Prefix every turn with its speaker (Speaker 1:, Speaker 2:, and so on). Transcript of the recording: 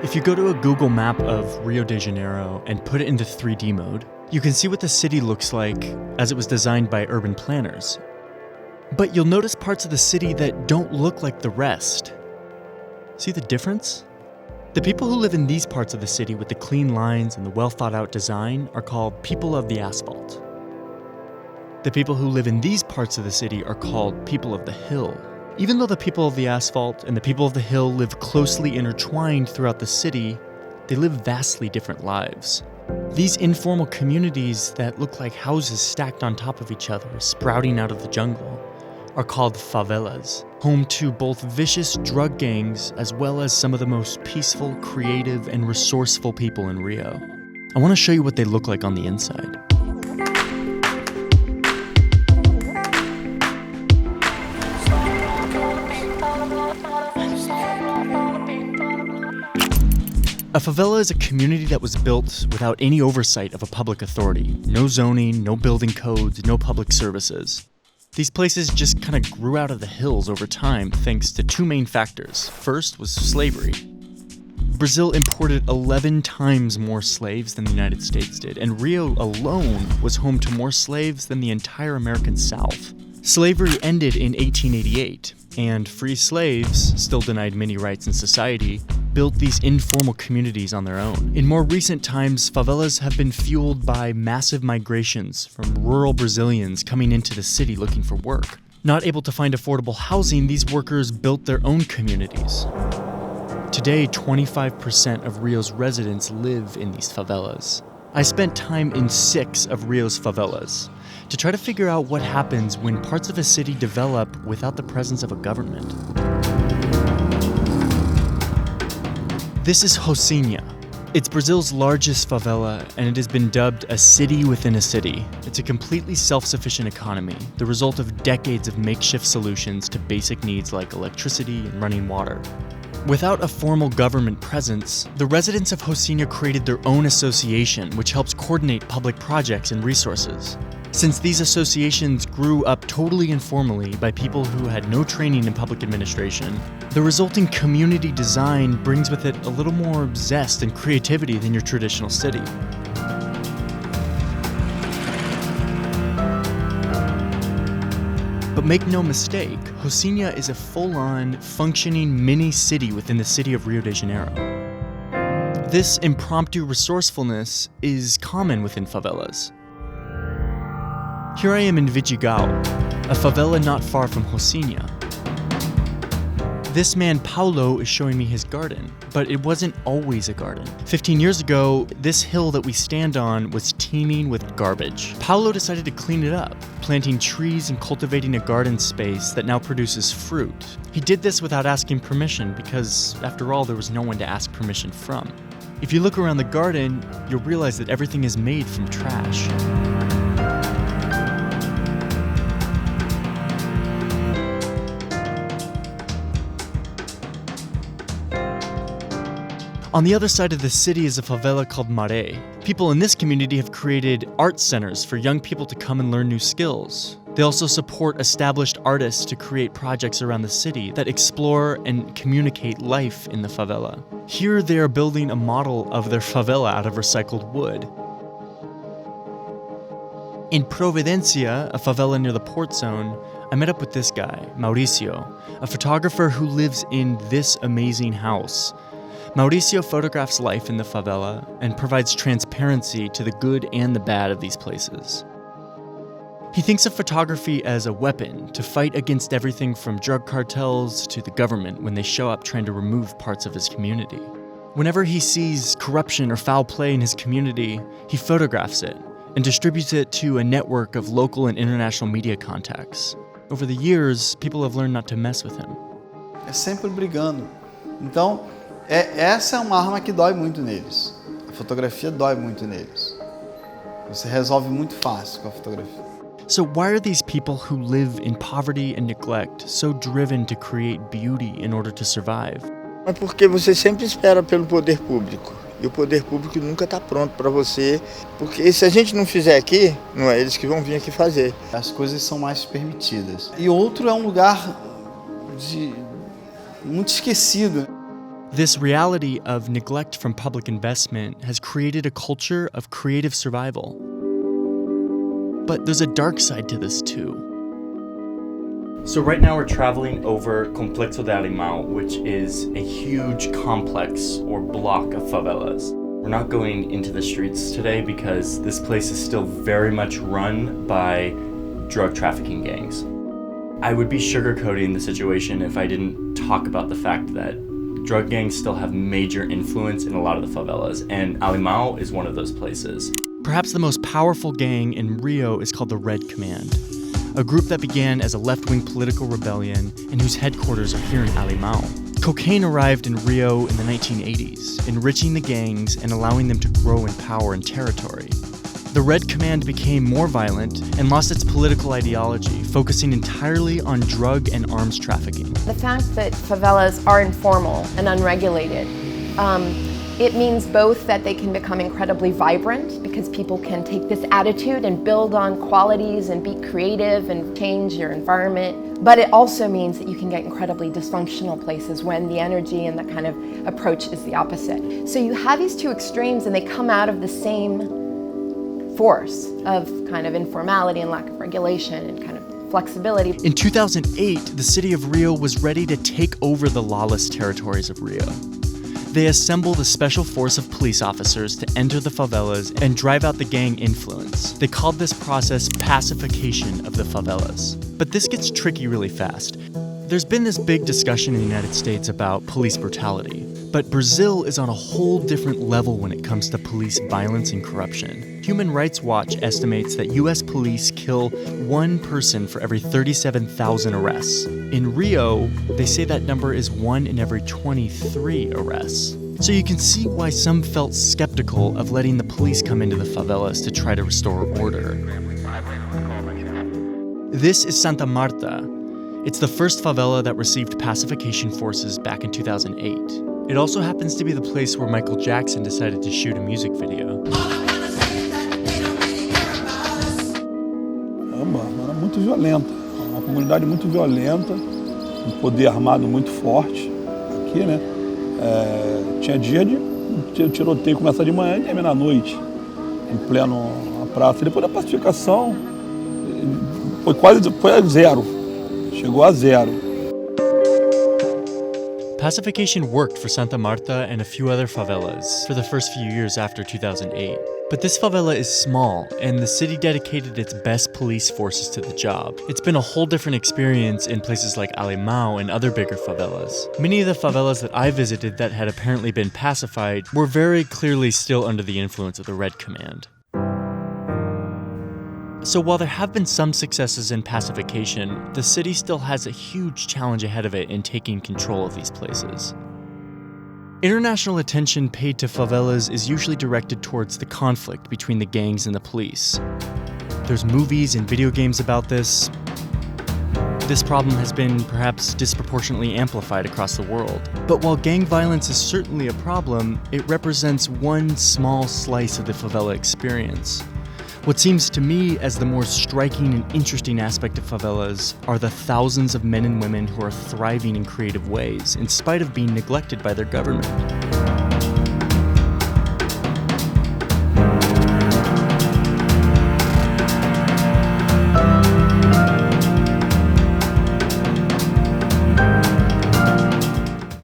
Speaker 1: If you go to a Google map of Rio de Janeiro and put it into 3D mode, you can see what the city looks like as it was designed by urban planners. But you'll notice parts of the city that don't look like the rest. See the difference? The people who live in these parts of the city with the clean lines and the well-thought-out design are called people of the asphalt. The people who live in these parts of the city are called people of the hill. Even though the people of the asphalt and the people of the hill live closely intertwined throughout the city, they live vastly different lives. These informal communities that look like houses stacked on top of each other, sprouting out of the jungle, are called favelas, home to both vicious drug gangs as well as some of the most peaceful, creative, and resourceful people in Rio. I want to show you what they look like on the inside. A favela is a community that was built without any oversight of a public authority. No zoning, no building codes, no public services. These places just kind of grew out of the hills over time thanks to two main factors. First was slavery. Brazil imported 11 times more slaves than the United States did, and Rio alone was home to more slaves than the entire American South. Slavery ended in 1888, and free slaves, still denied many rights in society, built these informal communities on their own. In more recent times, favelas have been fueled by massive migrations from rural Brazilians coming into the city looking for work. Not able to find affordable housing, these workers built their own communities. Today, 25% of Rio's residents live in these favelas. I spent time in 6 of Rio's favelas to try to figure out what happens when parts of a city develop without the presence of a government. This is Rocinha. It's Brazil's largest favela, and it has been dubbed a city within a city. It's a completely self-sufficient economy, the result of decades of makeshift solutions to basic needs like electricity and running water. Without a formal government presence, the residents of Rocinha created their own association, which helps coordinate public projects and resources. Since these associations grew up totally informally by people who had no training in public administration, the resulting community design brings with it a little more zest and creativity than your traditional city. But make no mistake, Rocinha is a full-on, functioning mini-city within the city of Rio de Janeiro. This impromptu resourcefulness is common within favelas. Here I am in Vidigal, a favela not far from Rocinha. This man Paulo is showing me his garden, but it wasn't always a garden. 15 years ago, this hill that we stand on was teeming with garbage. Paulo decided to clean it up, planting trees and cultivating a garden space that now produces fruit. He did this without asking permission because, after all, there was no one to ask permission from. If you look around the garden, you'll realize that everything is made from trash. On the other side of the city is a favela called Maré. People in this community have created art centers for young people to come and learn new skills. They also support established artists to create projects around the city that explore and communicate life in the favela. Here they are building a model of their favela out of recycled wood. In Providencia, a favela near the port zone, I met up with this guy, Mauricio, a photographer who lives in this amazing house. Mauricio photographs life in the favela and provides transparency to the good and the bad of these places. He thinks of photography as a weapon to fight against everything from drug cartels to the government when they show up trying to remove parts of his community. Whenever he sees corruption or foul play in his community, he photographs it and distributes it to a network of local and international media contacts. Over the years, people have learned not to mess with him.
Speaker 2: É sempre brigando. Então, essa é uma arma que dói muito neles. A fotografia dói muito neles. Você resolve muito fácil com a fotografia.
Speaker 1: So why are these people who live in poverty and neglect so driven to create beauty in order to survive?
Speaker 3: É porque você sempre espera pelo poder público. E o poder público nunca está pronto para você. Porque se a gente não fizer aqui, não é eles que vão vir aqui fazer.
Speaker 2: As coisas são mais permitidas. E outro é um lugar muito esquecido.
Speaker 1: This reality of neglect from public investment has created a culture of creative survival. But there's a dark side to this too. So right now we're traveling over Complexo de Alemão, which is a huge complex or block of favelas. We're not going into the streets today because this place is still very much run by drug trafficking gangs. I would be sugarcoating the situation if I didn't talk about the fact that drug gangs still have major influence in a lot of the favelas, and Alemão is one of those places. Perhaps the most powerful gang in Rio is called the Red Command, a group that began as a left-wing political rebellion and whose headquarters are here in Alemão. Cocaine arrived in Rio in the 1980s, enriching the gangs and allowing them to grow in power and territory. The Red Command became more violent and lost its political ideology, focusing entirely on drug and arms trafficking.
Speaker 4: The fact that favelas are informal and unregulated, it means both that they can become incredibly vibrant because people can take this attitude and build on qualities and be creative and change your environment. But it also means that you can get incredibly dysfunctional places when the energy and the kind of approach is the opposite. So you have these two extremes and they come out of the same force of kind of informality and lack of regulation and kind of flexibility.
Speaker 1: In 2008, the city of Rio was ready to take over the lawless territories of Rio. They assembled a special force of police officers to enter the favelas and drive out the gang influence. They called this process pacification of the favelas. But this gets tricky really fast. There's been this big discussion in the United States about police brutality, but Brazil is on a whole different level when it comes to police violence and corruption. Human Rights Watch estimates that US police kill 1 person for every 37,000 arrests. In Rio, they say that number is 1 in every 23 arrests. So you can see why some felt skeptical of letting the police come into the favelas to try to restore order. This is Santa Marta. It's the first favela that received pacification forces back in 2008. It also happens to be the place where Michael Jackson decided to shoot a music video.
Speaker 5: Era muito violenta, uma comunidade muito violenta, um poder armado muito forte aqui, né? Tinha dia de tiroteio começar de manhã e terminar à noite, em pleno na praça. Depois da pacificação, foi a zero. Chegou a zero.
Speaker 1: Pacification worked for Santa Marta and a few other favelas for the first few years after 2008. But this favela is small, and the city dedicated its best police forces to the job. It's been a whole different experience in places like Alemão and other bigger favelas. Many of the favelas that I visited that had apparently been pacified were very clearly still under the influence of the Red Command. So while there have been some successes in pacification, the city still has a huge challenge ahead of it in taking control of these places. International attention paid to favelas is usually directed towards the conflict between the gangs and the police. There's movies and video games about this. This problem has been perhaps disproportionately amplified across the world. But while gang violence is certainly a problem, it represents one small slice of the favela experience. What seems to me as the more striking and interesting aspect of favelas are the thousands of men and women who are thriving in creative ways in spite of being neglected by their government.